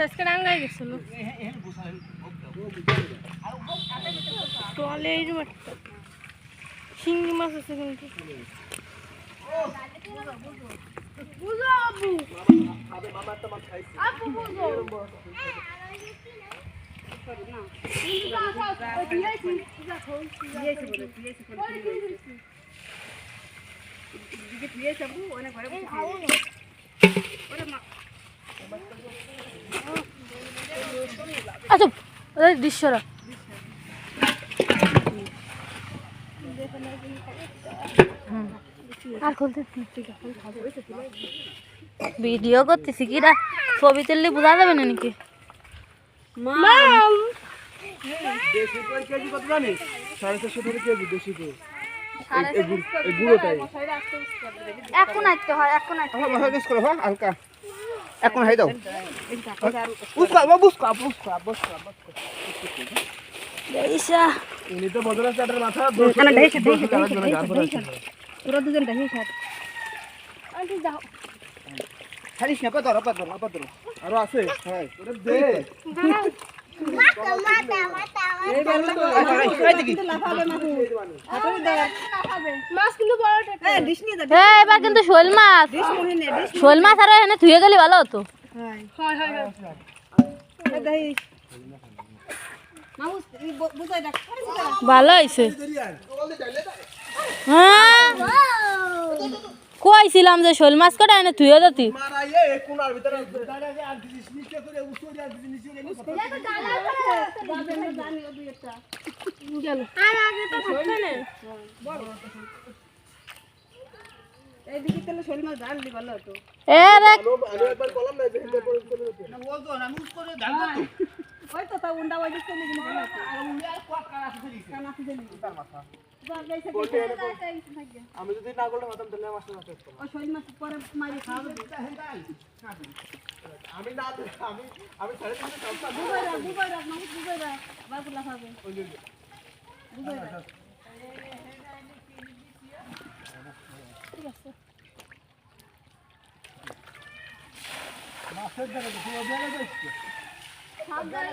আজকে রাঙ্গাই গেছিল তলে এই মাছটা শিঙ্গি মাছ আছে কিন্তু বুঝো আবু মামা তো মাছ খাইছে আপু বুঝো না দিয়েছি আবু অনেক ঘরে বসে ওরে মা আচ্ছা ওই দৃশ্যরা আর খুলতে ভিডিও করতেছি কিরা ছবি তুললে বোঝা যাবে না নাকি দেশি কই কেজি কত জানিস 450 টাকা কেজি দেশি কই এই গুড়োটাই এখন আইতে হয় এখন আইতে আমার ভালো দিস করো হ্যাঁ হালকা এখন হাই দাও বুসকা দেইসা ইনি তো বদলা চাটার মাথা না দেইসা পুরো দুজন দেইসা আন্টি যাও খালিস না পাতর আর আছে হ্যাঁ ওরে দে মাথা এই বেলা এই দেখি লাফাবে মাছ হাতে দে মাছ কিন্তু বড়টা ডিশ নিয়ে যা এবার কিন্তু শোল মাছ শোল মাছ আর এখানে ধুয়ে গেলে ভালো হতো হয় দেই মাউস বুঝাই দেখ ভালো হইছে হ্যাঁ কইছিলাম যে শোল মাছ কটা এনে ধুয়ে দিতি মারা এই কোনার ভিতরে দাঁড়া আর দিস নিচে করে উঠে আর দিস নিচে গেলি এটা তো ডালা করে বাজে জানি ও দুই একটা গেল আর আগে তো থাকছে না বড় এই দিকে তেলে শোল মাছ ডাললি ভালো হতো এ দেখ আমি একবার বললাম না যে হেন্ডে পড়ে না ও তো না মুস করে ডালবা তো ওই তো তা উন্ডা ওই দিকে চলে গেল ভালো হতো আর উন্ডা আর কোয়া কানা আছে দিলি তার মাথা আমি যদি না করলে মাতাম তাহলে মাছ না করতাম ও শৈল মাছ পরে মারি খাবে আমি না আমি সাড়ে 3 টাকা দুবাই রাত মাছ দুবাই রাত বাবুলা খাবে দুবাই রাত ঠিক আছে মাছের জায়গা তো জায়গা যাচ্ছে সব জায়গা